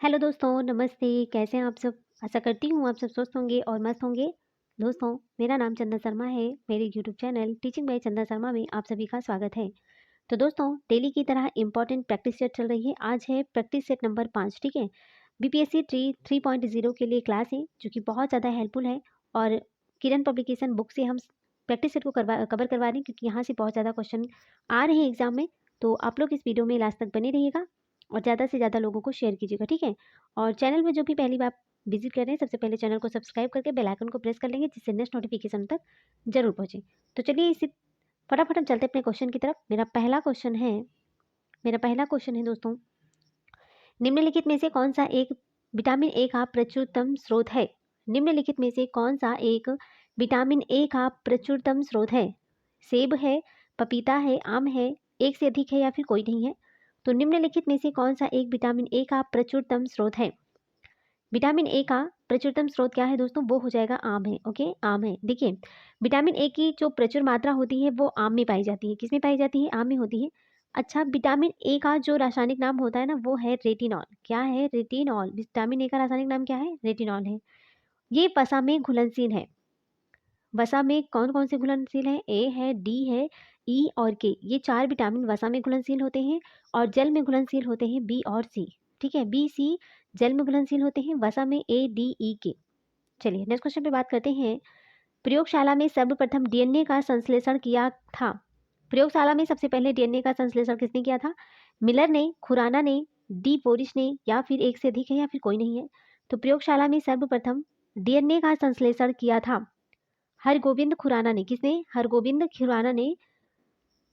Hello दोस्तों, नमस्ते। कैसे हैं आप सब? आशा करती हूँ आप सब स्वस्थ होंगे और मस्त होंगे। दोस्तों, मेरा नाम चंदा शर्मा है। मेरे यूट्यूब चैनल टीचिंग बाय चंदा शर्मा में आप सभी का स्वागत है। तो दोस्तों, डेली की तरह इंपॉर्टेंट प्रैक्टिस सेट चल रही है। आज है प्रैक्टिस सेट नंबर 5, ठीक है? बीपीएससी ट्री 3.0 के लिए क्लास है, जो कि बहुत ज़्यादा हेल्पफुल है। और किरण पब्लिकेशन बुक से हम प्रैक्टिस सेट को कवर करवा रहे हैं, क्योंकि यहाँ से बहुत ज़्यादा क्वेश्चन आ रहे हैं एग्जाम में। तो आप लोग इस वीडियो में लास्ट तक बने रहिएगा और ज़्यादा से ज़्यादा लोगों को शेयर कीजिएगा, ठीक है? और चैनल में जो भी पहली बार विजिट कर रहे हैं, सबसे पहले चैनल को सब्सक्राइब करके बेल आइकन को प्रेस कर लेंगे, जिससे नेक्स्ट नोटिफिकेशन तक जरूर पहुंचे। तो चलिए इसी फटाफट हम चलते हैं अपने क्वेश्चन की तरफ। मेरा पहला क्वेश्चन है दोस्तों, निम्नलिखित में से कौन सा एक विटामिन ए का प्रचुरतम स्रोत है? निम्नलिखित में से कौन सा एक विटामिन ए का प्रचुरतम स्रोत है? सेब है, पपीता है, आम है, एक से अधिक है या फिर कोई नहीं है? तो निम्नलिखित में से कौन सा एक विटामिन ए का प्रचुरतम स्रोत है? विटामिन ए का प्रचुरतम स्रोत क्या है दोस्तों? वो हो जाएगा आम है। ओके, आम है। देखिए, विटामिन ए की जो प्रचुर मात्रा होती है वो आम में पाई जाती है। किस में पाई जाती है? आम में होती है। अच्छा, विटामिन ए का जो रासायनिक नाम होता है ना, वो है रेटिनॉल। क्या है? रेटिनॉल। विटामिन ए का रासायनिक नाम क्या है? रेटिनॉल है। ये वसा में घुलनशील है। वसा में कौन कौन से घुलनशील है? ए है, डी है, ई और के। ये चार विटामिन वसा में घुलनशील होते हैं और जल में घुलनशील होते हैं बी और सी। ठीक है, बी सी जल में घुलनशील होते हैं, वसा में ए डी ई के। चलिए नेक्स्ट क्वेश्चन पे बात करते हैं। प्रयोगशाला में सर्वप्रथम डीएनए का संश्लेषण किया था। प्रयोगशाला में सबसे पहले डीएनए का संश्लेषण किसने किया था? मिलर ने, खुराना ने, डी बोरिस ने, या फिर एक से अधिक है या फिर कोई नहीं है? तो प्रयोगशाला में सर्वप्रथम डीएनए का संश्लेषण किया था हरगोविंद खुराना ने। किसने? हरगोविंद खुराना ने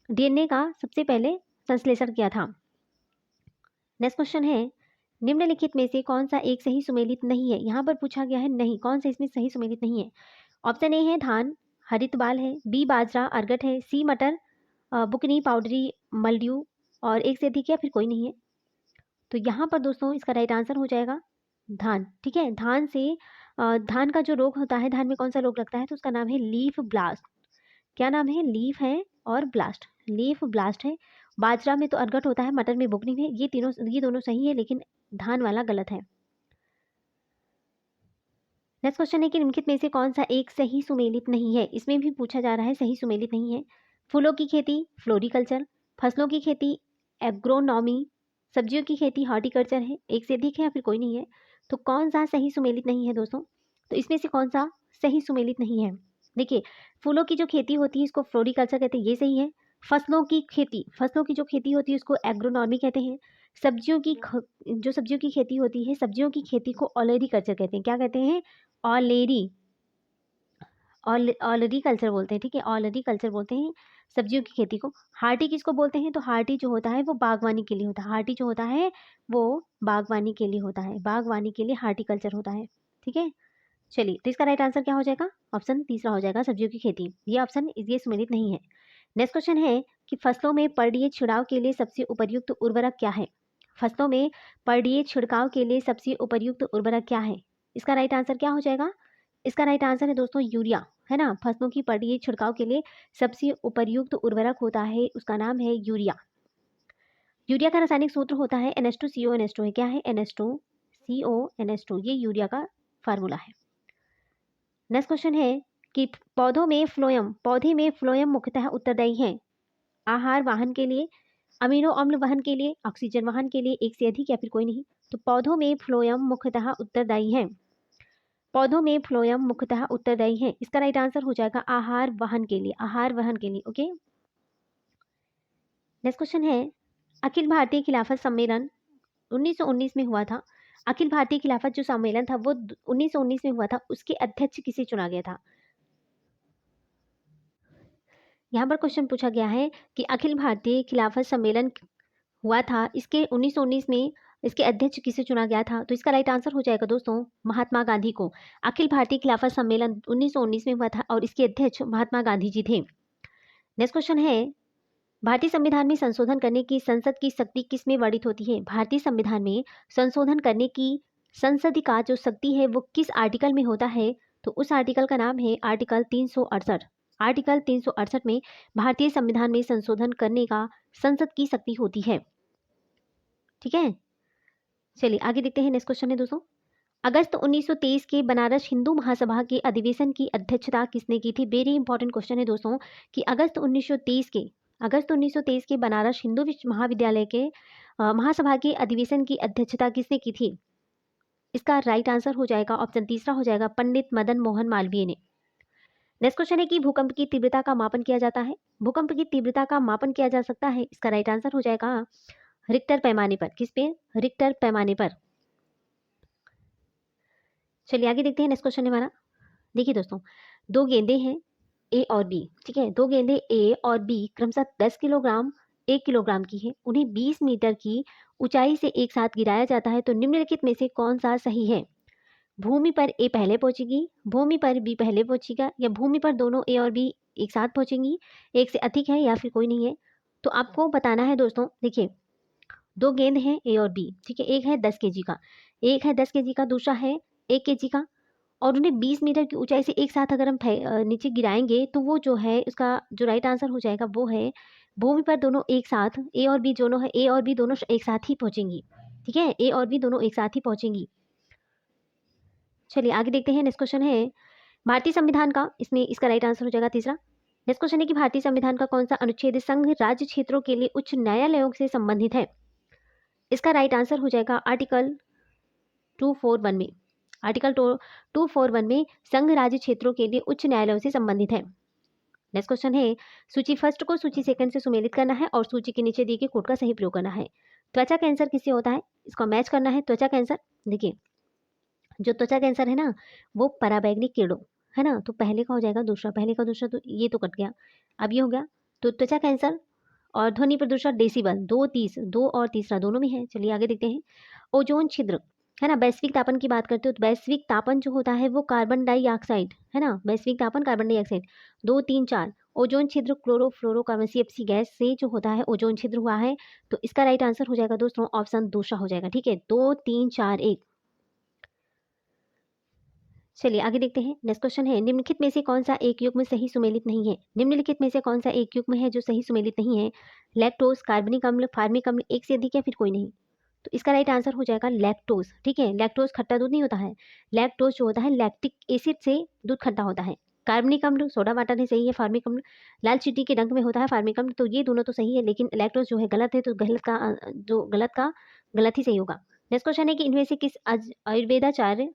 डीएनए का सबसे पहले संश्लेषण किया था। नेक्स्ट क्वेश्चन है, निम्नलिखित में से कौन सा एक सही सुमेलित नहीं है? यहाँ पर पूछा गया है नहीं, कौन सा इसमें सही सुमेलित नहीं है? ऑप्शन ए है धान, हरित बाल है, बी बाजरा अर्गट है, सी मटर बुकनी पाउडरी मलड्यू, और एक से अधिक या फिर कोई नहीं है? तो यहाँ पर दोस्तों इसका राइट आंसर हो जाएगा धान। ठीक है, धान से धान का जो रोग होता है, धान में कौन सा रोग लगता है? तो उसका नाम है लीफ ब्लास्ट। क्या नाम है? लीफ है और ब्लास्ट, लीफ ब्लास्ट है। बाजरा में तो अर्गट होता है, मटर में बुकनी है। ये दोनों सही है, लेकिन धान वाला गलत है। नेक्स्ट क्वेश्चन है कि निम्नलिखित में से कौन सा एक सही सुमेलित नहीं है? इसमें भी पूछा जा रहा है सही सुमेलित नहीं है। फूलों की खेती फ्लोरिकल्चर, फसलों की खेती एग्रोनॉमी, सब्जियों की खेती हॉर्टिकल्चर है, एक से अधिक है या फिर कोई नहीं है? तो कौन सा सही सुमेलित नहीं है दोस्तों? तो इसमें से कौन सा सही सुमेलित नहीं है? देखिए, फूलों की जो खेती होती है इसको फ्लोरिकल्चर कहते हैं, ये सही है। फसलों की जो खेती होती है उसको एग्रोनॉमी कहते हैं। जो सब्जियों की खेती होती है, सब्जियों की खेती को ऑलरी कल्चर कहते हैं। क्या कहते हैं? ऑलेरी ऑलरी कल्चर बोलते हैं। ठीक है, ऑलरी कल्चर बोलते हैं सब्जियों की खेती को। हार्टी किसको बोलते हैं? तो हार्टी जो होता है वो बागवानी के लिए होता है। हार्टी जो होता है वो बागवानी के लिए होता है, बागवानी के लिए हार्टिकल्चर होता है। ठीक है, चलिए तो इसका राइट आंसर क्या हो जाएगा? ऑप्शन तीसरा हो जाएगा, सब्जियों की खेती। ये ऑप्शन ये सुमेलित नहीं है। नेक्स्ट क्वेश्चन है कि फसलों में पर्णीय छिड़काव के लिए सबसे उपयुक्त उर्वरक क्या है? फसलों में पर्णीय छिड़काव के लिए सबसे उपयुक्त उर्वरक क्या है? इसका राइट आंसर क्या हो जाएगा? इसका राइट आंसर है दोस्तों यूरिया, है ना। फसलों की पर्णीय छिड़काव के लिए सबसे उपयुक्त उर्वरक होता है, उसका नाम है यूरिया। यूरिया का रासायनिक सूत्र होता है NH2CO NH2 है। क्या है? NH2CO NH2, ये यूरिया का फार्मूला है। नेक्स्ट क्वेश्चन है कि पौधे में फ्लोएम मुख्यतः उत्तरदायी है आहार वाहन के लिए, अमीनो अम्ल वहन के लिए, ऑक्सीजन वहन के लिए, एक से अधिक या फिर कोई नहीं? तो पौधों में फ्लोएम मुख्यतः उत्तरदायी है। पौधों में फ्लोएम मुख्यतः उत्तरदायी है। इसका राइट आंसर हो जाएगा आहार वहन के लिए, आहार वहन के लिए। ओके, नेक्स्ट क्वेश्चन है, अखिल भारतीय खिलाफत सम्मेलन 1919 में हुआ था। अखिल भारतीय खिलाफत जो सम्मेलन था वो 1919 में हुआ था, उसके अध्यक्ष किसे चुना गया था? यहाँ पर क्वेश्चन पूछा गया है कि अखिल भारतीय खिलाफत सम्मेलन हुआ था, इसके 1919 में इसके अध्यक्ष किसे चुना गया था? तो इसका राइट आंसर हो जाएगा दोस्तों महात्मा गांधी को। अखिल भारतीय खिलाफत सम्मेलन 1919 में हुआ था और इसके अध्यक्ष महात्मा गांधी जी थे। नेक्स्ट क्वेश्चन है, भारतीय संविधान में संशोधन करने की संसद की शक्ति किस में वर्णित होती है? भारतीय संविधान में संशोधन करने की संसद का जो शक्ति है वो किस आर्टिकल में होता है? तो उस आर्टिकल का नाम है आर्टिकल 368। आर्टिकल 368 में भारतीय संविधान में संशोधन करने का संसद की शक्ति होती है। ठीक है, चलिए आगे देखते हैं। नेक्स्ट क्वेश्चन है दोस्तों, अगस्त 1923 के बनारस हिंदू महासभा के अधिवेशन की अध्यक्षता किसने की थी? वेरी इंपॉर्टेंट क्वेश्चन है दोस्तों कि अगस्त 1923 के बनारस हिंदू महाविद्यालय के महासभा के अधिवेशन की अध्यक्षता किसने की थी? इसका राइट आंसर हो जाएगा ऑप्शन तीसरा हो जाएगा पंडित मदन मोहन मालवीय ने। नेक्स्ट क्वेश्चन है कि भूकंप की तीव्रता का मापन किया जाता है। भूकंप की तीव्रता का मापन किया जा सकता है, इसका राइट आंसर हो जाएगा रिक्टर पैमाने पर। किस पे? रिक्टर पैमाने पर। चलिए आगे देखते हैं। नेक्स्ट क्वेश्चन है हमारा, देखिए दोस्तों, दो गेंदे हैं ए और बी, ठीक है, दो गेंदे ए और बी क्रमशः 10 किलोग्राम 1 किलोग्राम की है, उन्हें 20 मीटर की ऊंचाई से एक साथ गिराया जाता है, तो निम्नलिखित में से कौन सा सही है? भूमि पर ए पहले पहुंचेगी, भूमि पर बी पहले पहुंचेगा, या भूमि पर दोनों ए और बी एक साथ पहुंचेंगी, एक से अधिक है या फिर कोई नहीं है? तो आपको बताना है दोस्तों, देखिए दो गेंद हैं ए और बी, ठीक है, एक है 10 केजी का, एक है 10 केजी का, दूसरा है 1 केजी का, और उन्हें 20 मीटर की ऊंचाई से एक साथ अगर हम नीचे गिराएंगे तो वो जो है उसका जो राइट आंसर हो जाएगा वो है भूमि पर दोनों एक साथ ए और बी दोनों है, ए और बी दोनों एक साथ ही पहुंचेंगी, ठीक है, ए और बी दोनों एक साथ ही पहुंचेंगी। चलिए आगे देखते हैं। नेक्स्ट क्वेश्चन है भारतीय संविधान का, इसमें इसका राइट आंसर हो जाएगा तीसरा। नेक्स्ट क्वेश्चन है कि भारतीय संविधान का कौन सा अनुच्छेद संघ राज्य क्षेत्रों के लिए उच्च न्यायालयों से संबंधित है? इसका राइट आंसर हो जाएगा आर्टिकल 241 में। आर्टिकल 241 में संघ राज्य क्षेत्रों के लिए उच्च न्यायालयों से संबंधित है। नेक्स्ट क्वेश्चन है सूची फर्स्ट को सूची सेकंड से सुमेलित करना है और सूची के नीचे दिए गए कोड का सही प्रयोग करना है। त्वचा कैंसर किससे होता है? इसको मैच करना है। त्वचा कैंसर, देखिए जो त्वचा कैंसर है ना वो पराबैंगनी किरणों है ना, तो पहले का हो जाएगा दूसरा, पहले का दूसरा, तो ये तो कट गया, अब ये हो गया। तो त्वचा कैंसर और ध्वनि प्रदूषण डेसिबल, दो और तीसरा दोनों में है। चलिए आगे देखते हैं। ओजोन छिद्र है ना, वैश्विक तापन की बात करते हो तो वैश्विक तापन जो होता है वो कार्बन डाइऑक्साइड है ना, वैश्विक तापन कार्बन डाइऑक्साइड 2 3 4, ओजोन छिद्र क्लोरोफ्लोरोकार्बन CFC गैस से जो होता है ओजोन छिद्र हुआ है, तो इसका राइट आंसर हो जाएगा दोस्तों ऑप्शन दूसरा हो जाएगा, ठीक है, 2 3 4 1। चलिए आगे देखते हैं। नेक्स्ट क्वेश्चन है निम्नलिखित में से कौन सा एक युग्म सही सुमेलित नहीं है? निम्नलिखित में से कौन सा एक युग्म है जो सही सुमेलित नहीं है? लैक्टोज, कार्बनिक अम्ल, फार्मिक अम्ल, एक से अधिक या फिर कोई नहीं? तो इसका राइट आंसर हो जाएगा लैक्टोज, ठीक है, लैक्टोज खट्टा दूध नहीं होता है, लैक्टोज जो होता है लैक्टिक एसिड से दूध खट्टा होता है। कार्बनिक अम्ल सोडा वाटर नहीं सही है, फार्मिक अम्ल लाल चींटी के रंग में होता है, फार्मिक अम्ल, तो ये दोनों तो सही है, लेकिन लैक्टोज जो है गलत है, तो गलत ही सही होगा। नेक्स्ट क्वेश्चन है कि इनमें से किस आयुर्वेदाचार्य,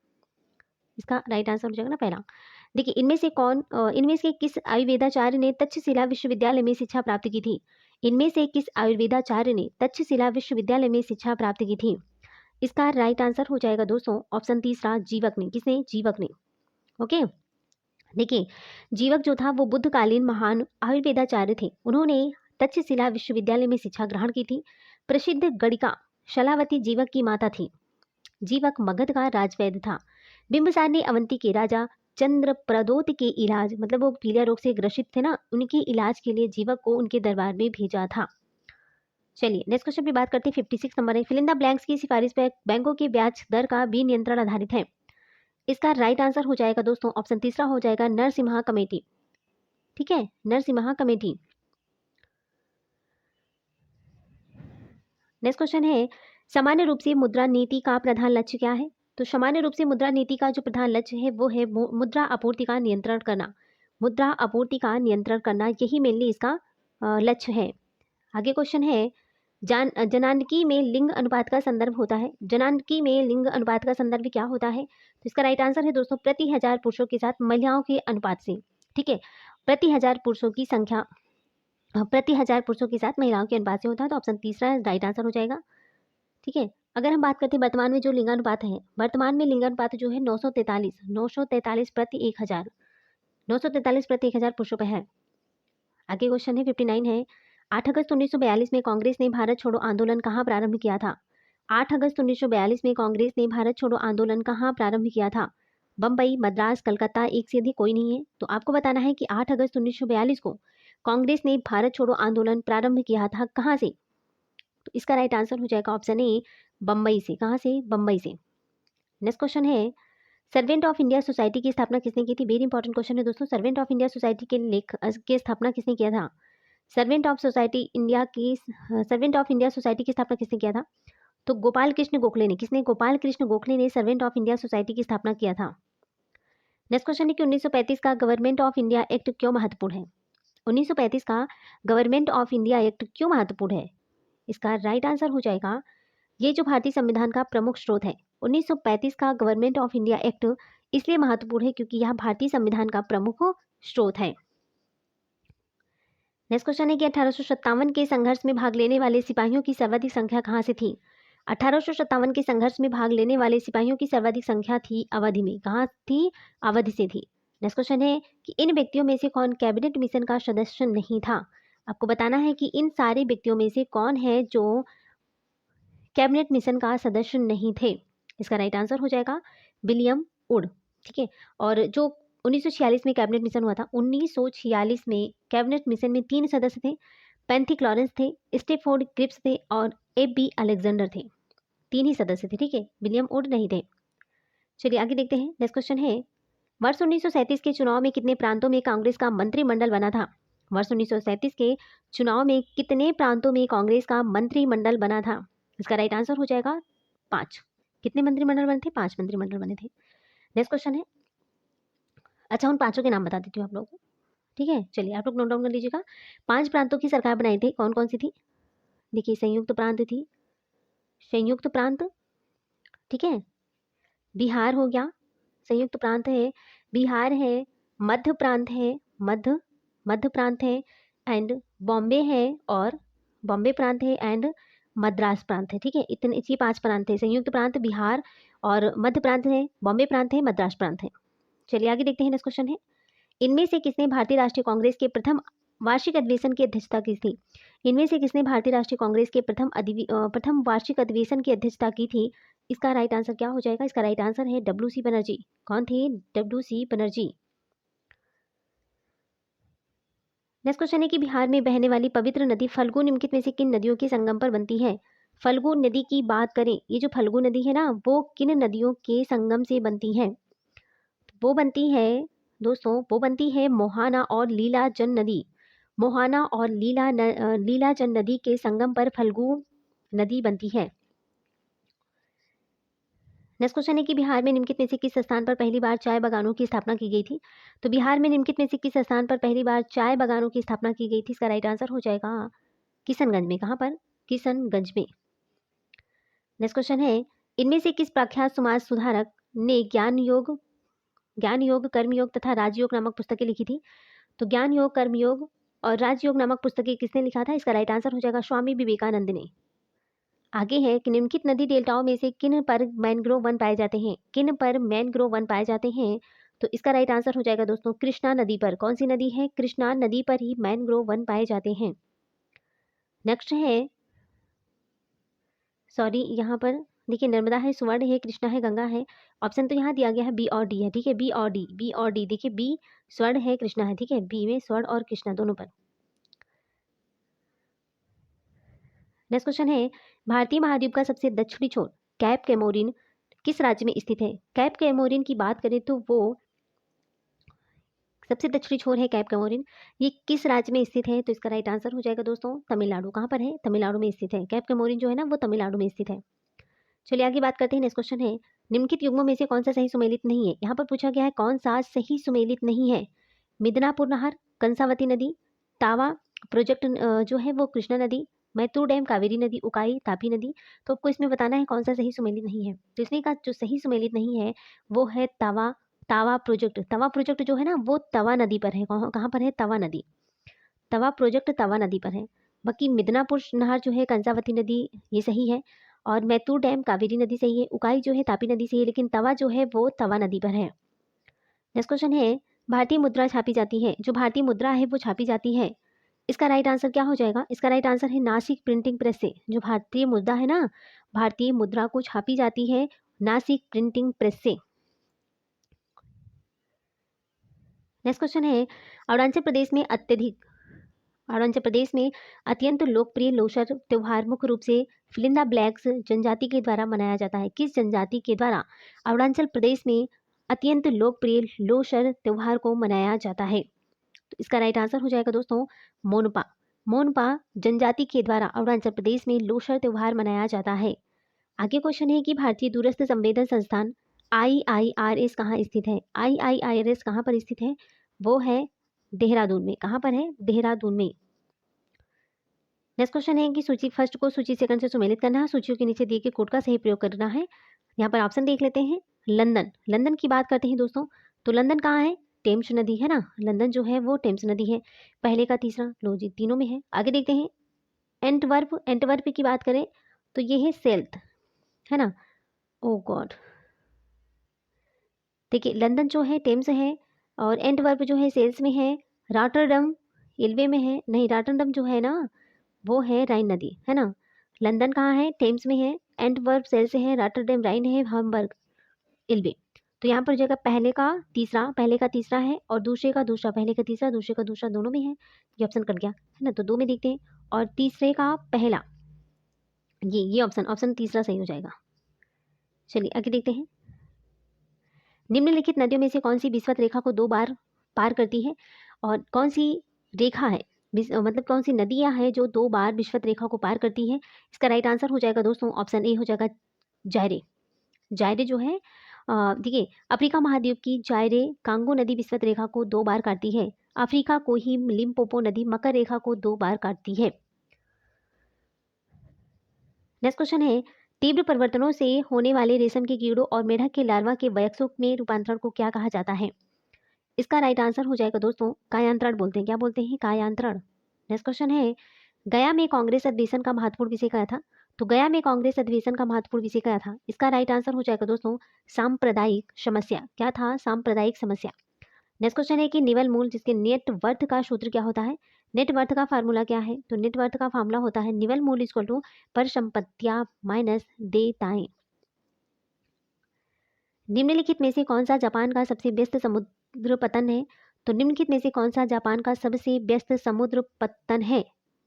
इसका राइट आंसर हो जाएगा ना पहला। देखिए इनमें से किस आयुर्वेदाचार्य ने तक्षशिला विश्वविद्यालय में शिक्षा प्राप्त की थी? इनमें से किस आयुर्वेदाचार्य ने तक्षशिला विश्वविद्यालय में शिक्षा प्राप्त की थी? इसका राइट आंसर हो जाएगा दोस्तों ऑप्शन तीसरा जीवक ने। किसने? जीवक ने। ओके, देखिए जीवक जो था वो बुद्धकालीन महान आयुर्वेदाचार्य थे, उन्होंने तक्षशिला विश्वविद्यालय में शिक्षा ग्रहण की थी। प्रसिद्ध गणिका शलावती जीवक की माता थी। जीवक मगध का राजवैद्य था। बिंबिसार ने अवंती के राजा चंद्रप्रदोत के इलाज, मतलब वो पीलिया रोग से ग्रसित थे ना, उनके इलाज के लिए जीवक को उनके दरबार में भेजा था। चलिए नेक्स्ट क्वेश्चन पे बात करते हैं। 56 नंबर है, फिल इन द ब्लैंक्स की सिफारिश पर बैंकों के ब्याज दर का विनियंत्रण आधारित है। इसका राइट आंसर हो जाएगा दोस्तों ऑप्शन तीसरा हो जाएगा नरसिम्हा कमेटी, ठीक है, नरसिम्हा कमेटी। नेक्स्ट क्वेश्चन है सामान्य रूप से मुद्रा नीति का प्रधान लक्ष्य क्या है? तो सामान्य रूप से मुद्रा नीति का जो प्रधान लक्ष्य है वो है मुद्रा आपूर्ति का नियंत्रण करना। मुद्रा आपूर्ति का नियंत्रण करना यही मेनली इसका लक्ष्य है। आगे क्वेश्चन है जनानकी में लिंग अनुपात का संदर्भ होता है। जनानकी में लिंग अनुपात का संदर्भ क्या होता है? तो इसका राइट आंसर है दोस्तों प्रति 1000 पुरुषों के साथ महिलाओं के अनुपात से, ठीक है, प्रति 1000 पुरुषों की संख्या प्रति 1000 पुरुषों के साथ महिलाओं के अनुपात से होता है, तो ऑप्शन तीसरा राइट आंसर हो जाएगा, ठीक है। अगर हम बात करते हैं वर्तमान में जो लिंगानुपात है, वर्तमान में लिंगानुपात जो है 943 प्रति 1000, 943 प्रति 1000 पुरुषों पर है। आगे क्वेश्चन है 59 है, 8 अगस्त 1942 में कांग्रेस ने भारत छोड़ो आंदोलन कहाँ प्रारंभ किया था? 8 अगस्त 1942 में कांग्रेस ने भारत छोड़ो आंदोलन कहाँ प्रारंभ किया था? बम्बई, मद्रास, कलकत्ता, एक से अधिक कोई नहीं है। तो आपको बताना है कि 8 अगस्त 1942 को कांग्रेस ने भारत छोड़ो आंदोलन प्रारंभ किया था कहाँ से? तो इसका राइट आंसर हो जाएगा ऑप्शन ए बम्बई से। कहाँ से? बम्बई से। नेक्स्ट क्वेश्चन है सर्वेंट ऑफ इंडिया सोसाइटी की स्थापना किसने की थी? वेरी इंपॉर्टेंट क्वेश्चन है दोस्तों। सर्वेंट ऑफ इंडिया सोसाइटी की स्थापना किसने किया था? सर्वेंट ऑफ इंडिया सोसाइटी की स्थापना किसने किया था? तो गोपाल कृष्ण गोखले ने, किसने? गोपाल कृष्ण गोखले ने सर्वेंट ऑफ इंडिया सोसाइटी की स्थापना किया था। नेक्स्ट क्वेश्चन है कि 1935 का गवर्नमेंट ऑफ इंडिया एक्ट क्यों महत्वपूर्ण है? 1935 का गवर्नमेंट ऑफ इंडिया एक्ट क्यों महत्वपूर्ण है? इसका राइट आंसर हो जाएगा, ये जो भारतीय संविधान का प्रमुख स्रोत है, 1935 का गवर्नमेंट ऑफ इंडिया एक्ट इसलिए महत्वपूर्ण है क्योंकि यह भारतीय संविधान का प्रमुख स्रोत है। नेक्स्ट क्वेश्चन है कि 1857 के संघर्ष में भाग लेने वाले सिपाहियों की सर्वाधिक संख्या कहाँ से थी? 1857 के संघर्ष में भाग लेने वाले सिपाहियों की सर्वाधिक संख्या थी अवधि में। कहाँ थी? अवधि से थी। नेक्स्ट क्वेश्चन है कि इन व्यक्तियों में से कौन कैबिनेट मिशन का सदस्य नहीं था? आपको बताना है कि इन सारे व्यक्तियों में से कौन है जो कैबिनेट मिशन का सदस्य नहीं थे। इसका राइट आंसर हो जाएगा विलियम वुड। ठीक है, और जो 1946 में कैबिनेट मिशन हुआ था, 1946 में कैबिनेट मिशन में 3 सदस्य थे। पेंथिक लॉरेंस थे, स्टेफोर्ड क्रिप्स थे और एबी अलेक्जेंडर थे। 3 ही सदस्य थे। ठीक है, विलियम वुड नहीं थे। चलिए आगे देखते हैं। नेक्स्ट क्वेश्चन है, वर्ष 1937 के चुनाव में कितने प्रांतों में कांग्रेस का मंत्रिमंडल बना था? वर्ष 1937 के चुनाव में कितने प्रांतों में कांग्रेस का मंत्रिमंडल बना था? इसका राइट आंसर हो जाएगा 5। कितने मंत्रिमंडल बने थे? 5 मंत्रिमंडल बने थे। नेक्स्ट क्वेश्चन है, अच्छा उन पांचों के नाम बता देती हूँ आप लोगों को। ठीक है, चलिए आप लोग नोट डाउन कर लीजिएगा। 5 प्रांतों की सरकार बनाई थी, कौन कौन सी थी? देखिए, संयुक्त प्रांत थी, संयुक्त प्रांत, ठीक है, बिहार हो गया, संयुक्त प्रांत है, बिहार है, मध्य प्रांत है, मध्य प्रांत है, एंड बॉम्बे है, और बॉम्बे प्रांत है, एंड मद्रास प्रांत है। ठीक है, इतने ये 5 प्रांत है, संयुक्त प्रांत, बिहार और मध्य प्रांत है, बॉम्बे प्रांत है, मद्रास प्रांत है। चलिए आगे देखते हैं। नेक्स्ट क्वेश्चन है, इनमें से किसने भारतीय राष्ट्रीय कांग्रेस के प्रथम वार्षिक अधिवेशन की अध्यक्षता की थी? इनमें से किसने भारतीय राष्ट्रीय कांग्रेस के प्रथम वार्षिक अधिवेशन की अध्यक्षता की थी? इसका राइट आंसर क्या हो जाएगा? इसका राइट आंसर है डब्ल्यू.सी. बनर्जी। कौन थे? डब्ल्यू.सी. बनर्जी। नेक्स्ट क्वेश्चन है कि बिहार में बहने वाली पवित्र नदी फल्गु निम्नलिखित में से किन नदियों के संगम पर बनती है? फल्गु नदी की बात करें, ये जो फल्गु नदी है ना, वो किन नदियों के संगम से बनती है? वो बनती है दोस्तों, वो बनती है मोहाना और लीलाजन नदी। मोहाना और लीलाजन नदी के संगम पर फल्गु नदी बनती है। नेक्स्ट क्वेश्चन है कि बिहार में निम्नलिखित में से किस स्थान पर पहली बार चाय बागानों की स्थापना की गई थी? तो बिहार में निम्नलिखित में से किस स्थान पर पहली बार चाय बागानों की स्थापना की गई थी? इसका राइट आंसर हो जाएगा किशनगंज में। कहाँ पर? किशनगंज में। नेक्स्ट क्वेश्चन है, इनमें से किस प्रख्यात समाज सुधारक ने ज्ञान योग, कर्मयोग तथा राजयोग नामक पुस्तकें लिखी थी? तो ज्ञान योग, कर्मयोग और राजयोग नामक पुस्तकें किसने लिखा था? इसका राइट आंसर हो जाएगा स्वामी विवेकानंद ने। आगे है कि निम्नलिखित नदी डेल्टाओं में से किन पर मैनग्रोव वन पाए जाते हैं? किन पर मैनग्रोव वन पाए जाते हैं? तो इसका राइट आंसर हो जाएगा दोस्तों कृष्णा नदी पर। कौन सी नदी है? कृष्णा नदी पर ही मैनग्रोव वन पाए जाते हैं। नेक्स्ट है, सॉरी यहाँ पर देखिए, नर्मदा है, सुवर्ण है, कृष्णा है, गंगा है। ऑप्शन तो यहाँ दिया गया है बी और डी है। ठीक है, बी और डी, बी और डी। देखिए, बी स्वर्ण है, कृष्णा है। ठीक है, बी में स्वर्ण और कृष्णा दोनों पर। नेक्स्ट क्वेश्चन है, भारतीय महाद्वीप का सबसे दक्षिणी छोर कैप कैमोरिन किस राज्य में स्थित है? कैप कैमोरिन की बात करें तो वो सबसे दक्षिणी छोर है कैप कैमोरिन। ये किस राज्य में स्थित है? तो इसका राइट आंसर हो जाएगा दोस्तों तमिलनाडु। कहाँ पर है? तमिलनाडु में स्थित है। कैप कैमोरिन जो है ना, वो तमिलनाडु में स्थित है। चलिए आगे बात करते हैं। नेक्स्ट क्वेश्चन है, निम्नलिखित युग्मों में से कौन सा सही सुमेलित नहीं है? यहाँ पर पूछा गया है कौन सा सही सुमेलित नहीं है। मिदनापुर नहर, कंसावती नदी, तावा प्रोजेक्ट जो है वो कृष्णा नदी, मैत्तूर डैम कावेरी नदी, उकाई तापी नदी। तो आपको इसमें बताना है कौन सा सही सुमेलित नहीं है। तो इसमें का जो सही सुमेलित नहीं है वो है तावा प्रोजेक्ट। तवा प्रोजेक्ट जो है ना, वो तवा नदी पर है। कहाँ पर है? तवा नदी। तवा प्रोजेक्ट तवा नदी पर है। बाकी मिदनापुर नहर जो है कंसावती नदी, ये सही है। और मैत्तूर डैम कावेरी नदी सही है। उकाई जो है तापी नदी सही है, लेकिन तवा जो है वो तवा नदी पर है। नेक्स्ट क्वेश्चन है, भारतीय मुद्रा छापी जाती है, जो भारतीय मुद्रा है वो छापी जाती है, इसका राइट आंसर क्या हो जाएगा? इसका राइट आंसर है नासिक प्रिंटिंग प्रेस से। जो भारतीय मुद्रा है ना, भारतीय मुद्रा को छापी जाती है नासिक प्रिंटिंग प्रेस से। नेक्स्ट क्वेश्चन है, अरुणाचल प्रदेश में अत्यंत लोकप्रिय लोसर त्योहार मुख्य रूप से फिलिंदा ब्लैक्स जनजाति के द्वारा मनाया जाता है। किस जनजाति के द्वारा अरुणाचल प्रदेश में अत्यंत लोकप्रिय लोसर त्योहार को मनाया जाता है? तो इसका राइट आंसर हो जाएगा दोस्तों मोनपा। मोनपा जनजाति के द्वारा अरुणाचल प्रदेश में लोसर त्योहार मनाया जाता है। आगे क्वेश्चन है कि भारतीय दूरस्थ संवेदन संस्थान IIRS कहाँ स्थित है। IIRS कहाँ पर स्थित है, वो है देहरादून में। कहाँ पर है, देहरादून में। नेक्स्ट क्वेश्चन है कि सूची फर्स्ट को सूची सेकंड से सुमेलित करना है, सूचियों के नीचे दिए गए कोड का सही प्रयोग करना है। यहाँ पर ऑप्शन देख लेते हैं। लंदन, लंदन की बात करते हैं दोस्तों, तो लंदन कहाँ है, टेम्स नदी है ना, लंदन जो है वो टेम्स नदी है। पहले का तीसरा, लो जी तीनों में है। आगे देखते हैं एंटवर्प, एंटवर्प की बात करें तो ये है सेल्ट है ना। ओ गॉड, देखिए लंदन जो है टेम्स है और एंटवर्प जो है सेल्स में है। रॉटरडम इल्वे में है, नहीं रॉटरडम जो है ना वो है राइन नदी है ना। लंदन कहाँ है, टेम्स में है। एंटवर्प सेल्स है, रॉटरडम राइन है, हामबर्ग इल्वे। तो यहाँ पर जगह पहले का तीसरा, पहले का तीसरा है और दूसरे का दूसरा, पहले का तीसरा दूसरे का दूसरा दोनों में है। ये ऑप्शन कट गया है ना, तो दो में देखते हैं। और तीसरे का पहला, ये ऑप्शन, ऑप्शन तीसरा सही हो जाएगा। चलिए आगे देखते हैं। निम्नलिखित नदियों में से कौन सी विषुवत रेखा को 2 बार पार करती है, और कौन सी रेखा है, मतलब कौन सी नदियां हैं जो 2 बार विषुवत रेखा को पार करती है। इसका राइट आंसर हो जाएगा दोस्तों ऑप्शन ए हो जाएगा जायरे। जायरे जो है देखिए अफ्रीका महाद्वीप की जायरे कांगो नदी विषुवत रेखा को 2 बार काटती है। अफ्रीका को ही लिम्पोपो नदी मकर रेखा को 2 बार काटती है। नेक्स्ट क्वेश्चन है तीव्र परिवर्तनों से होने वाले रेशम के कीड़ों और मेढक के लार्वा के वयस्कों में रूपांतरण को क्या कहा जाता है। इसका राइट आंसर हो जाएगा दोस्तों कायांतरण बोलते हैं। क्या बोलते हैं, कायांतरण। नेक्स्ट क्वेश्चन है गया में कांग्रेस अधिवेशन का महत्वपूर्ण विषय क्या था। तो गया में कांग्रेस अधिवेशन का महत्वपूर्ण विषय क्या था। इसका राइट आंसर हो जाएगा दोस्तों सांप्रदायिक समस्या। क्या था, सांप्रदायिक समस्या। नेक्स्ट क्वेश्चन है कि निवल मूल जिसके नेटवर्थ का सूत्र क्या होता है। नेटवर्थ का फार्मूला क्या है, तो नेटवर्थ का फार्मूला होता है निवल मूल इक्वल टू परिसंपत्तियां माइनस देयताएं। निम्नलिखित में से कौन सा जापान का सबसे व्यस्त समुद्र पतन है। तो निम्नलिखित में से कौन सा जापान का सबसे व्यस्त समुद्र पतन है।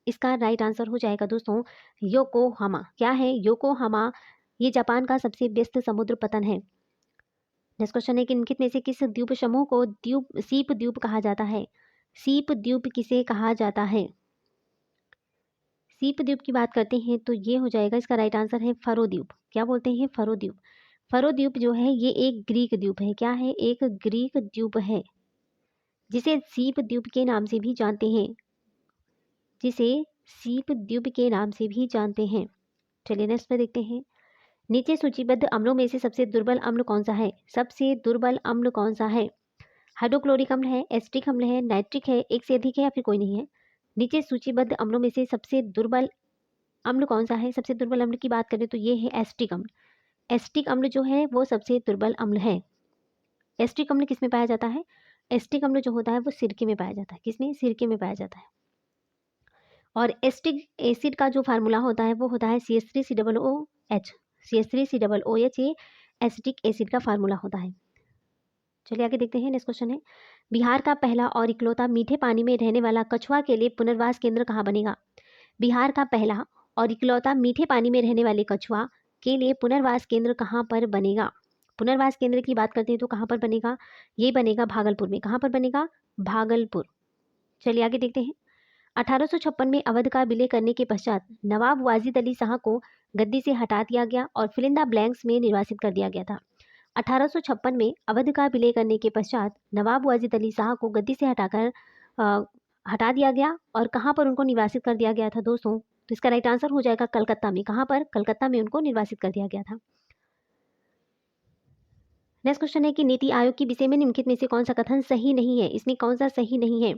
इसका राइट आंसर हो जाएगा दोस्तों योकोहामा। क्या है, योकोहामा, ये जापान का सबसे व्यस्त समुद्र पतन है। नेक्स्ट क्वेश्चन है कि निम्नलिखित में से किस द्वीप समूह को द्वीप सीप द्वीप कहा जाता है। सीप द्वीप किसे कहा जाता है। सीप द्वीप की बात करते हैं तो ये हो जाएगा, इसका राइट आंसर है फरो द्वीप। क्या बोलते हैं, फरो द्वीप। फरो द्वीप जो है ये एक ग्रीक द्वीप है। क्या है, एक ग्रीक द्वीप है जिसे सीप द्वीप के नाम से भी जानते हैं, जिसे सीप द्वीप के नाम से भी जानते हैं। चलिए नेक्स्ट पे देखते हैं। नीचे सूचीबद्ध अम्लों में से सबसे दुर्बल अम्ल कौन सा है। सबसे दुर्बल अम्ल कौन सा है। हाइड्रोक्लोरिक अम्ल है, एसिटिक अम्ल है, नाइट्रिक है, एक से अधिक है या फिर कोई नहीं है। नीचे सूचीबद्ध अम्लों में से सबसे दुर्बल अम्ल कौन सा है। सबसे दुर्बल अम्ल की बात करें तो ये है एसिटिक अम्ल। एसिटिक अम्ल जो है वो सबसे दुर्बल अम्ल है। एसिटिक अम्ल किस में पाया जाता है। एसिटिक अम्ल जो होता है वो सिरके में पाया जाता है। किसमें, सिरके में पाया जाता है। और एसिटिक एसिड का जो फार्मूला होता है वो होता है CH3COOH। CH3COOH ये एसिटिक एसिड का फार्मूला होता है। चलिए आगे देखते हैं। नेक्स्ट क्वेश्चन है बिहार का पहला और इकलौता मीठे पानी में रहने वाला कछुआ के लिए पुनर्वास केंद्र कहाँ बनेगा। बिहार का पहला और इकलौता मीठे पानी में रहने वाले कछुआ के लिए पुनर्वास केंद्र कहाँ पर बनेगा। पुनर्वास केंद्र की बात करते हैं तो कहाँ पर बनेगा, ये बनेगा भागलपुर में। कहाँ पर बनेगा, भागलपुर। चलिए आगे देखते हैं। 1856 में अवध का विलय करने के पश्चात नवाब वाजिद अली शाह को गद्दी से हटा दिया गया और फिलिंदा ब्लैंक्स में निर्वासित कर दिया गया था। 1856 में अवध का विलय करने के पश्चात नवाब वाजिद अली शाह को गद्दी से हटा दिया गया और कहाँ पर उनको निवासित कर दिया गया था दोस्तों। तो इसका राइट आंसर हो जाएगा कलकत्ता में। कहाँ पर, कलकत्ता में उनको निर्वासित कर दिया गया था। नेक्स्ट क्वेश्चन है कि नीति आयोग के विषय में निम्नलिखित में से कौन सा कथन सही नहीं है। इसमें कौन सा सही नहीं है।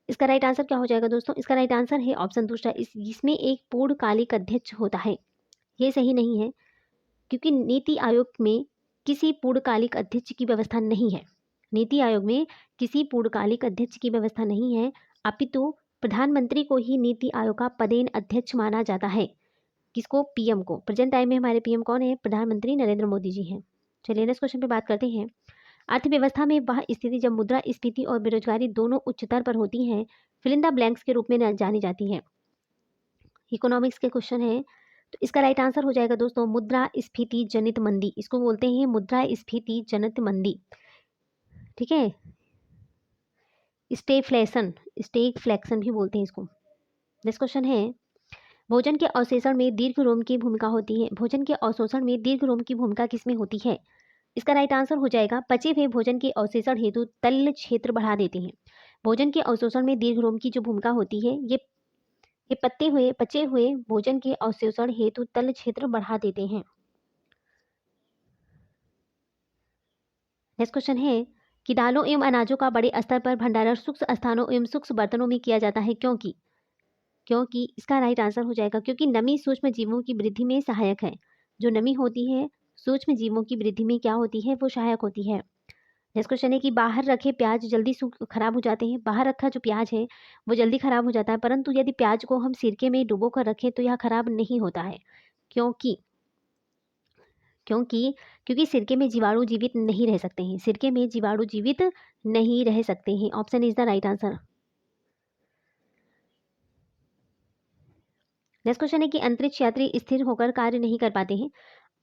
इसका राइट आंसर क्या हो जाएगा दोस्तों। इसका राइट आंसर है ऑप्शन दूसरा, इसमें एक पूर्णकालिक अध्यक्ष होता है। ये सही नहीं है क्योंकि नीति आयोग में किसी पूर्णकालिक अध्यक्ष की व्यवस्था नहीं है। नीति आयोग में किसी पूर्णकालिक अध्यक्ष की व्यवस्था नहीं है, अपितु प्रधानमंत्री को ही नीति आयोग का पदेन अध्यक्ष माना जाता है। किसको, पीएम को। प्रेजेंट टाइम में हमारे पीएम कौन है, प्रधानमंत्री नरेंद्र मोदी जी हैं। चलिए नेक्स्ट क्वेश्चन पे बात करते हैं। अर्थव्यवस्था में वह स्थिति जब मुद्रा स्फीति और बेरोजगारी दोनों उच्च स्तर पर होती हैं फिलिंदा ब्लैंक्स के रूप में जानी जाती हैं। इकोनॉमिक्स के क्वेश्चन है तो इसका राइट आंसर हो जाएगा दोस्तों मुद्रा स्फीति जनित मंदी। इसको बोलते हैं मुद्रा स्फीति जनित मंदी। ठीक है, स्टेफ्लेशन, स्टेगफ्लेक्शन भी बोलते हैं इसको। नेक्स्ट क्वेश्चन है भोजन के अवशोषण में दीर्घ रोम की भूमिका होती है। भोजन के अवशोषण में दीर्घ रोम की भूमिका किसमें होती है? इसका राइट आंसर हो जाएगा पचे हुए भोजन के अवशोषण हेतु तल क्षेत्र बढ़ा देते हैं। भोजन के अवशोषण में दीर्घ रोम की जो भूमिका होती है, ये पचे हुए भोजन के अवशोषण हेतु तल क्षेत्र बढ़ा देते हैं। नेक्स्ट क्वेश्चन है कि दालों एवं अनाजों का बड़े स्तर पर भंडारण सूक्ष्म स्थानों एवं सूक्ष्म बर्तनों में किया जाता है, क्योंकि इसका राइट आंसर हो जाएगा क्योंकि नमी सूक्ष्म जीवों की वृद्धि में सहायक है। जो नमी होती है सूक्ष्म जीवों की वृद्धि में क्या होती है? वो सहायक होती है। नेक्स्ट क्वेश्चन है कि बाहर रखे प्याज जल्दी खराब हो जाते हैं। बाहर रखा जो प्याज है वो जल्दी खराब हो जाता है, परंतु यदि प्याज को हम सिरके में डुबो कर रखें तो यह खराब नहीं होता है। क्योंकि क्योंकि क्योंकि सिरके में जीवाणु जीवित नहीं रह सकते हैं। सिरके में जीवाणु जीवित नहीं रह सकते हैं। Option is the right answer. Next question है कि अंतरिक्ष यात्री स्थिर होकर कार्य नहीं कर पाते हैं।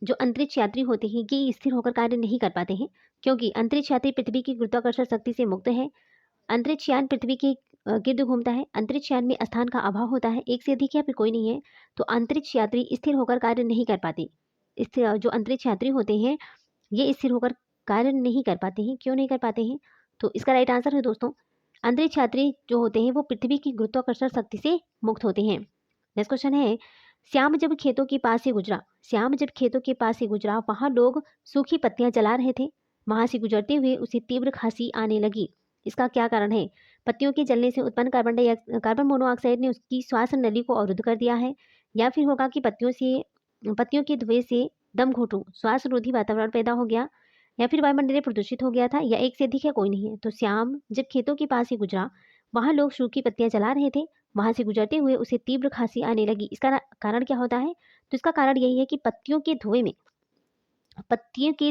जो अंतरिक्ष यात्री होते हैं ये स्थिर होकर कार्य नहीं कर पाते हैं, क्योंकि अंतरिक्ष यात्री पृथ्वी की गुरुत्वाकर्षण शक्ति से मुक्त है। अंतरिक्ष यान पृथ्वी के गिर्द घूमता है। अंतरिक्ष यान में स्थान का अभाव होता है, एक से अधिक या फिर कोई नहीं है, तो अंतरिक्ष यात्री स्थिर होकर कार्य नहीं कर पाते। स्थिर जो अंतरिक्ष यात्री होते हैं ये स्थिर होकर कार्य नहीं कर पाते हैं। क्यों नहीं कर पाते हैं? तो इसका राइट आंसर है दोस्तों, अंतरिक्ष यात्री जो होते हैं वो पृथ्वी की गुरुत्वाकर्षण शक्ति से मुक्त होते हैं। नेक्स्ट क्वेश्चन है श्याम जब खेतों के पास से गुजरा, श्याम जब खेतों के पास से गुजरा वहां लोग सूखी पत्तियां जला रहे थे। वहां से गुजरते हुए उसे तीव्र खांसी आने लगी। इसका क्या कारण है? पत्तियों के जलने से उत्पन्न कार्बन मोनोऑक्साइड ने उसकी श्वास नली को अवरुद्ध कर दिया है, या फिर होगा कि पत्तियों के धुएं से दम घोटू श्वास रोधी वातावरण पैदा हो गया, या फिर वायुमंडल प्रदूषित हो गया था, या एक से अधिक है कोई नहीं है। तो श्याम जब खेतों के पास से गुजरा वहां लोग सूखी पत्तियां जला रहे थे। वहां से गुजरते हुए उसे तीव्र खांसी आने लगी। इसका कारण क्या होता है? तो इसका कारण यही है कि पत्तियों के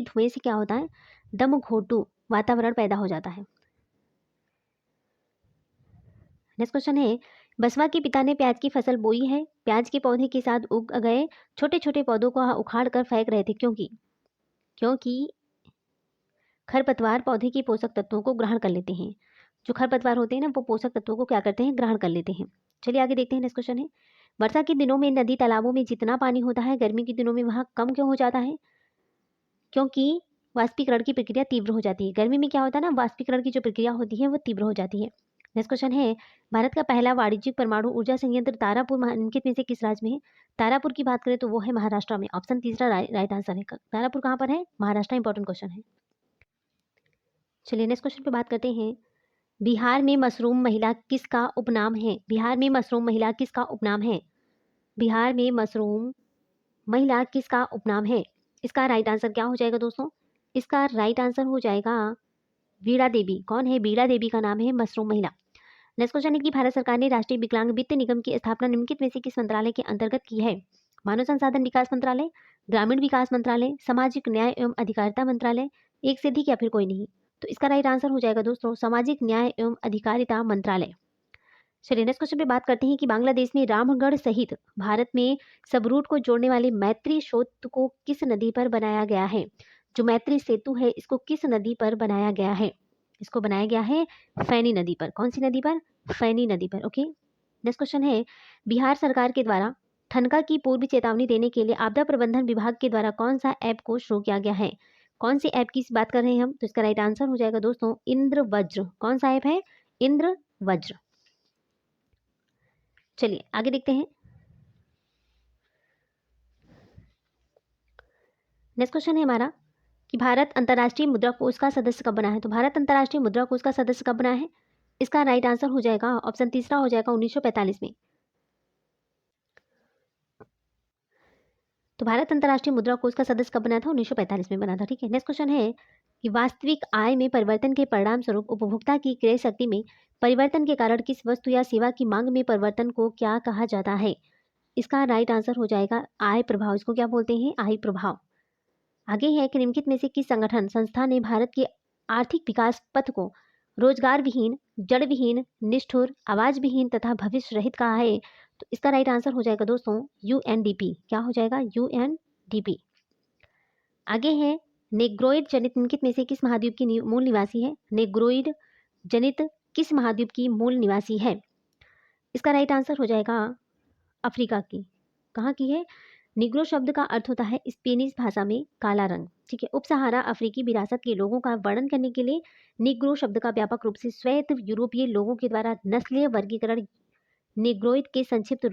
धुएं से क्या होता है? दम घोटू वातावरण पैदा हो जाता है। नेक्स्ट क्वेश्चन है बसवा के पिता ने प्याज की फसल बोई है। प्याज के पौधे के साथ उग गए छोटे छोटे पौधों को उखाड़ कर फेंक रहे थे, क्योंकि खरपतवार पौधे के पोषक तत्वों को ग्रहण कर लेते हैं। जो खरपतवार होते हैं ना वो पोषक तत्वों को क्या करते हैं? ग्रहण कर लेते हैं। चलिए आगे देखते हैं। नेक्स्ट क्वेश्चन है वर्षा के दिनों में नदी तालाबों में जितना पानी होता है गर्मी के दिनों में वहाँ कम क्यों हो जाता है? क्योंकि वाष्पीकरण की प्रक्रिया तीव्र हो जाती है। गर्मी में क्या होता है ना, वाष्पीकरण की जो प्रक्रिया होती है वो तीव्र हो जाती है। नेक्स्ट क्वेश्चन है भारत का पहला वाणिज्यिक परमाणु ऊर्जा संयंत्र तारापुर निम्नलिखित में से किस राज्य में है? तारापुर की बात करें तो वो है महाराष्ट्र में। ऑप्शन तीसरा राइट आंसर है। तारापुर कहाँ पर है? महाराष्ट्र। इंपॉर्टेंट क्वेश्चन है। चलिए नेक्स्ट क्वेश्चन पे बात करते हैं। बिहार में मशरूम महिला किसका उपनाम है? बिहार में मशरूम महिला किसका उपनाम है? बिहार में मशरूम महिला किसका उपनाम है? इसका राइट आंसर क्या हो जाएगा दोस्तों? इसका राइट आंसर हो जाएगा बीड़ा देवी। कौन है? बीड़ा देवी का नाम है मशरूम महिला। नेक्स्ट क्वेश्चन है कि भारत सरकार ने राष्ट्रीय विकलांग वित्त निगम की स्थापना निम्नलिखित में से किस मंत्रालय के अंतर्गत की है? मानव संसाधन विकास मंत्रालय, ग्रामीण विकास मंत्रालय, सामाजिक न्याय एवं अधिकारिता मंत्रालय, एक से अधिक या फिर कोई नहीं। तो इसका राइट आंसर हो जाएगा दोस्तों सामाजिक न्याय एवं अधिकारिता मंत्रालय। चलिए नेक्स्ट क्वेश्चन पे बात करते हैं कि बांग्लादेश में रामगढ़ सहित भारत में सब रूट को जोड़ने वाले मैत्री सेतु को किस नदी पर बनाया गया है? जो मैत्री सेतु है इसको किस नदी पर बनाया गया है? इसको बनाया गया है फैनी नदी पर। कौन सी नदी पर? फैनी नदी पर। ओके। नेक्स्ट क्वेश्चन है बिहार सरकार के द्वारा ठनका की पूर्व चेतावनी देने के लिए आपदा प्रबंधन विभाग के द्वारा कौन सा ऐप को शुरू किया गया है? कौन सी ऐप की बात कर रहे हैं हम? तो इसका राइट आंसर हो जाएगा दोस्तों इंद्र वज्र। कौन सा ऐप है? इंद्र वज्र। चलिए आगे देखते हैं। नेक्स्ट क्वेश्चन है हमारा कि भारत अंतर्राष्ट्रीय मुद्रा कोष का सदस्य कब बना है? तो भारत अंतर्राष्ट्रीय मुद्रा कोष का सदस्य कब बना है? इसका राइट आंसर हो जाएगा ऑप्शन तीसरा हो जाएगा 1945 में। तो भारत अंतर्राष्ट्रीय मुद्रा कोष का सदस्य कब बना था? 1945 में बना था। ठीक है। नेक्स्ट क्वेश्चन है कि वास्तविक आय में परिवर्तन के परिणाम स्वरूप उपभोक्ता की क्रय शक्ति में परिवर्तन के कारण किस वस्तु या सेवा की मांग में परिवर्तन को क्या कहा जाता है? इसका राइट आंसर हो जाएगा आय प्रभाव। इसको क्या बोलते हैं? आय प्रभाव। आगे है कि निम्नलिखित में से किस संगठन संस्था ने भारत के आर्थिक विकास पथ को रोजगार विहीन, जड़ विहीन, निष्ठुर, आवाज विहीन तथा भविष्य रहित कहा है? तो इसका राइट आंसर हो जाएगा दोस्तों यूएनडीपी। क्या हो जाएगा? यूएनडीपी। आगे है नेग्रोइड जनित निम्नलिखित में से किस महाद्वीप की मूल निवासी है? नेग्रोइड जनित किस महाद्वीप की मूल निवासी है? इसका राइट आंसर हो जाएगा अफ्रीका की। कहाँ की है? निग्रो शब्द का अर्थ होता है स्पेनिश भाषा में काला रंग। ठीक है, उप सहारा अफ्रीकी विरासत के लोगों का वर्णन करने के लिए निग्रो शब्द का व्यापक रूप से श्वेत यूरोपीय लोगों के द्वारा नस्लीय वर्गीकरण निग्रोइड के संक्षिप्त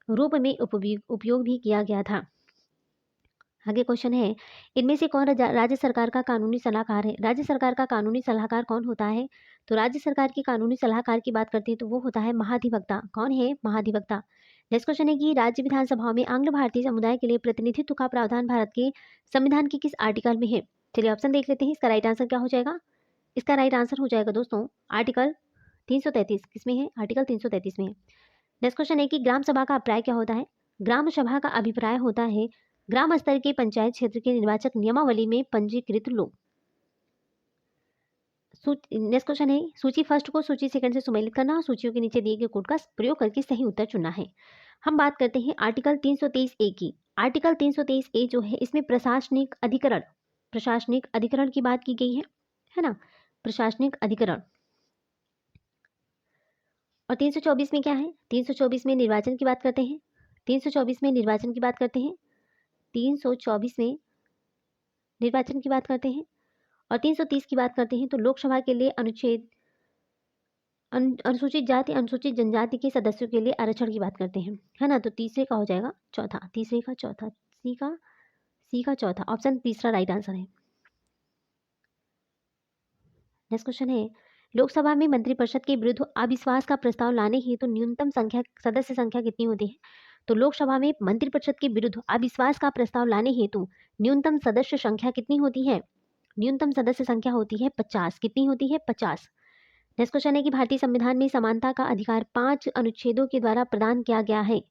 रूप में उपयोग भी किया गया था। आगे क्वेश्चन है, इनमें से कौन राज्य सरकार का कानूनी सलाहकार है? राज्य सरकार का कानूनी सलाहकार कौन होता है? तो राज्य सरकार की कानूनी सलाहकार की बात करते हैं तो वो होता है महाधिवक्ता। कौन है? महाधिवक्ता। नेक्स्ट क्वेश्चन है कि राज्य विधानसभाओं में आंग्ल भारतीय समुदाय के लिए प्रतिनिधित्व का प्रावधान भारत के संविधान के किस आर्टिकल में है? चलिए ऑप्शन देख लेते हैं। इसका राइट आंसर क्या हो जाएगा? इसका राइट आंसर हो जाएगा दोस्तों आर्टिकल 333। किसमें है? आर्टिकल 333 में है। नेक्स्ट क्वेश्चन है कि ग्राम सभा का अभिप्राय क्या होता है? ग्राम सभा का अभिप्राय होता है ग्राम स्तर के पंचायत क्षेत्र के निर्वाचक नियमावली में पंजीकृत लोग। नेक्स्ट क्वेश्चन है, सूची फर्स्ट को सूची सेकंड से सुमेलित करना और सूचियों के नीचे दिए गए कोड का प्रयोग करके सही उत्तर चुनना है। हम बात करते हैं आर्टिकल 323 ए की। आर्टिकल 323 ए जो है इसमें प्रशासनिक अधिकरण की बात की गई है ना, प्रशासनिक अधिकरण। और 324 में क्या है? 324 में निर्वाचन की बात करते हैं। 324 में निर्वाचन की बात करते हैं। 324 में निर्वाचन की बात करते हैं और 330 की बात करते हैं तो लोकसभा के लिए अनुसूचित जाति अनुसूचित जनजाति के सदस्यों के लिए आरक्षण की बात करते हैं, है ना। तो तीसरे का हो जाएगा चौथा, तीसरे का चौथा, सी का चौथा, ऑप्शन तीसरा राइट आंसर है। नेक्स्ट क्वेश्चन है, लोकसभा में मंत्रिपरिषद के विरुद्ध अविश्वास का प्रस्ताव लाने हेतु तो न्यूनतम सदस्य संख्या कितनी होती है? तो लोकसभा में मंत्रिपरिषद के विरुद्ध अविश्वास का प्रस्ताव लाने हेतु न्यूनतम सदस्य संख्या कितनी होती है? न्यूनतम सदस्य संख्या होती है 50। कितनी होती है? 50। नेक्स्ट क्वेश्चन है कि भारतीय संविधान में समानता का अधिकार 5 अनुच्छेदों के द्वारा प्रदान किया गया है।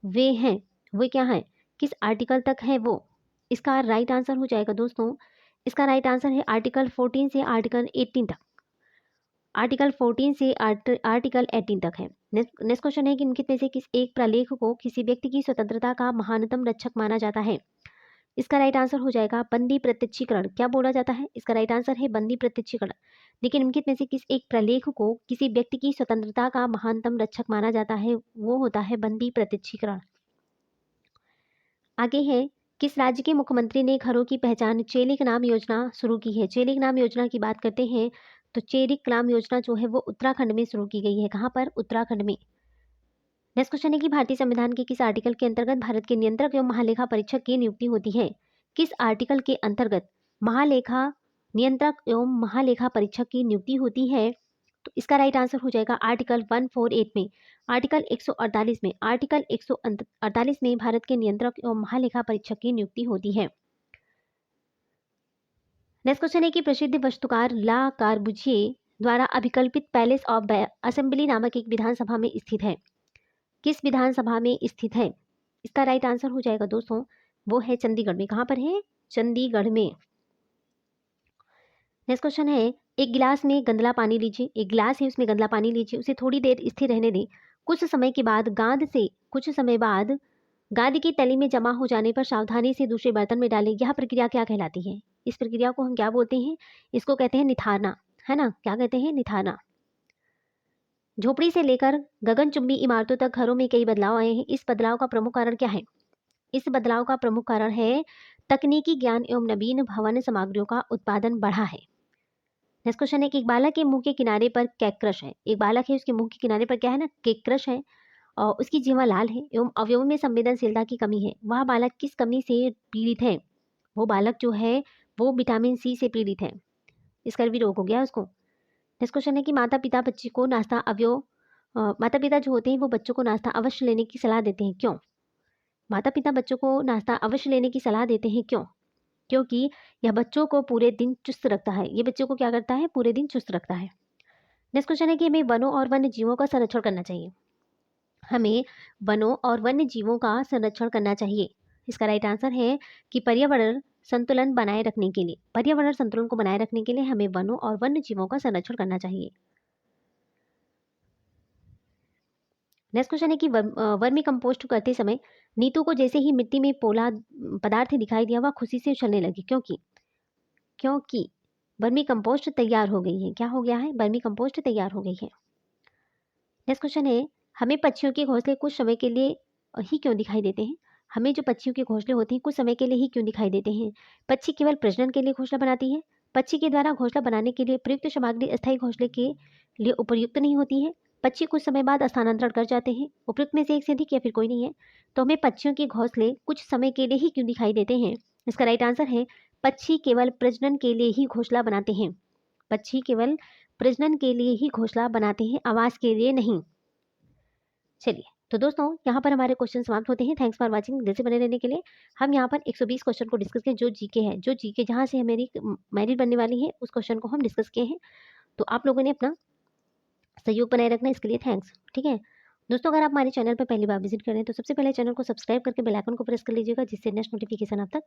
वे क्या है? किस आर्टिकल तक है वो? इसका राइट आंसर हो जाएगा दोस्तों, इसका राइट आंसर है आर्टिकल 14 से आर्टिकल 18 तक। आर्टिकल 14 से आर्टिकल 18 तक है। नेक्स्ट क्वेश्चन है कि इनके में से किस एक प्रलेख को किसी व्यक्ति की स्वतंत्रता का महानतम रक्षक माना जाता है? इसका राइट आंसर हो जाएगा बंदी प्रत्यक्षीकरण। क्या बोला जाता है? इसका राइट आंसर है बंदी प्रत्यक्षीकरण। लेकिन इनके में से किस एक प्रलेख को किसी व्यक्ति की स्वतंत्रता का महानतम रक्षक माना जाता है? वो होता है बंदी प्रत्यक्षीकरण। आगे है, किस राज्य के मुख्यमंत्री ने घरों की पहचान चेलिक नाम योजना शुरू की है? चेलिक नाम योजना की बात करते हैं तो चेलिक नाम योजना जो है वो उत्तराखंड में शुरू की गई है। कहाँ पर? उत्तराखंड में। नेक्स्ट क्वेश्चन है कि भारतीय संविधान के किस आर्टिकल के अंतर्गत भारत के नियंत्रक एवं महालेखा परीक्षक की नियुक्ति होती है? किस आर्टिकल के अंतर्गत महालेखा नियंत्रक एवं महालेखा परीक्षक की नियुक्ति होती है? तो इसका राइट आंसर हो जाएगा आर्टिकल 148 में, आर्टिकल 148 में। आर्टिकल 148 में भारत के नियंत्रक एवं महालेखा परीक्षक की नियुक्ति होती है। नेक्स्ट क्वेश्चन है कि प्रसिद्ध वास्तुकार ला कार्बुजिए द्वारा अभिकल्पित पैलेस ऑफ असेंबली नामक एक विधानसभा में स्थित है। किस विधानसभा में स्थित है? इसका राइट आंसर हो जाएगा दोस्तों, वो है चंडीगढ़ में। कहां पर है? चंडीगढ़ में। नेक्स्ट क्वेश्चन है, एक गिलास में गंदला पानी लीजिए। एक गिलास है उसमें गंदला पानी लीजिए, उसे थोड़ी देर स्थिर रहने दें। कुछ समय बाद गाद की तली में जमा हो जाने पर सावधानी से दूसरे बर्तन में डालें। यह प्रक्रिया क्या कहलाती है? इस प्रक्रिया को हम क्या बोलते हैं? इसको कहते हैं निथारना, है ना। क्या कहते हैं? निथारना। झोपड़ी से लेकर गगनचुंबी इमारतों तक घरों में कई बदलाव आए हैं। इस बदलाव का प्रमुख कारण क्या है? इस बदलाव का प्रमुख कारण है तकनीकी ज्ञान एवं नवीन भवन सामग्रियों का उत्पादन बढ़ा है। नेक्स्ट क्वेश्चन है कि एक बालक के मुंह के किनारे पर केक क्रश है। एक बालक है, उसके मुंह के किनारे पर क्या है ना? केक क्रश है और उसकी जीवा लाल है एवं अवयवों में संवेदनशीलता की कमी है। वह बालक किस कमी से पीड़ित है? वो बालक जो है वो विटामिन सी से पीड़ित है। इसका भी रोग हो गया उसको। नेक्स्ट क्वेश्चन है कि माता पिता जो होते हैं वो बच्चों को नाश्ता अवश्य लेने की सलाह देते हैं। क्यों? माता पिता बच्चों को नाश्ता अवश्य लेने की सलाह देते हैं। क्यों? क्योंकि यह बच्चों को पूरे दिन चुस्त रखता है। ये बच्चों को क्या करता है? पूरे दिन चुस्त रखता है। नेक्स्ट क्वेश्चन है कि हमें वनों और वन्य जीवों का संरक्षण करना चाहिए। हमें वनों और वन्य जीवों का संरक्षण करना चाहिए। इसका राइट आंसर है कि पर्यावरण संतुलन को बनाए रखने के लिए हमें वनों और वन्य जीवों का संरक्षण करना चाहिए। नेक्स्ट क्वेश्चन है कि वर्मी कंपोस्ट करते समय नीतू को जैसे ही मिट्टी में पोला पदार्थ दिखाई दिया वह खुशी से उछलने लगी। क्योंकि वर्मी कंपोस्ट तैयार हो गई है। क्या हो गया है? वर्मी कंपोस्ट तैयार हो गई है। नेक्स्ट क्वेश्चन है हमें पक्षियों के घोंसले कुछ समय के लिए ही क्यों दिखाई देते हैं? हमें जो पक्षियों के घोंसले होते हैं कुछ समय के लिए ही क्यों दिखाई देते हैं? पक्षी केवल प्रजनन के लिए घोंसला बनाती है। पक्षी के द्वारा घोंसला बनाने के लिए प्रयुक्त सामग्री अस्थायी घोंसले के लिए उपयुक्त नहीं होती है। पक्षी कुछ समय बाद स्थानांतरण कर जाते हैं। उपयुक्त में से एक से अधिक या फिर कोई नहीं है। तो हमें पक्षियों के घोंसले कुछ समय के लिए ही क्यों दिखाई देते हैं? इसका राइट आंसर है पक्षी केवल प्रजनन के लिए ही घोंसला बनाते हैं। पक्षी केवल प्रजनन के लिए ही घोंसला बनाते हैं, आवास के लिए नहीं। चलिए, तो दोस्तों यहाँ पर हमारे क्वेश्चन समाप्त होते हैं। Thanks for watching. दिल से बने रहने के लिए। हम यहाँ पर 120 क्वेश्चन को डिस्कस किए, जो जीके है, जो जीके जहाँ से मेरी मेरिट बनने वाली है उस क्वेश्चन को हम डिस्कस किए हैं। तो आप लोगों ने अपना सहयोग बनाए रखना, इसके लिए थैंक्स। ठीक है दोस्तों, अगर आप हमारे चैनल पर पहली बार विजिट करें तो सबसे पहले चैनल को सब्सक्राइब करके बेल आइकन को प्रेस कर लीजिएगा, जिससे नेक्स्ट नोटिफिकेशन आप तक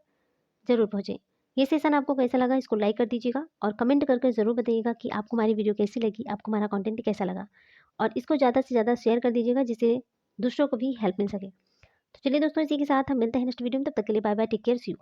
जरूर पहुंचे। ये सेशन आपको कैसा लगा इसको लाइक कर दीजिएगा और कमेंट करके ज़रूर बताइएगा कि आपको हमारी वीडियो कैसी लगी, आपको हमारा कंटेंट कैसा लगा। और इसको ज़्यादा से ज़्यादा शेयर कर दीजिएगा, जिससे दूसरों को भी हेल्प मिल सके। तो चलिए दोस्तों, इसी के साथ हम मिलते हैं नेक्स्ट वीडियो में। तब तक के लिए bye bye, take care, see you.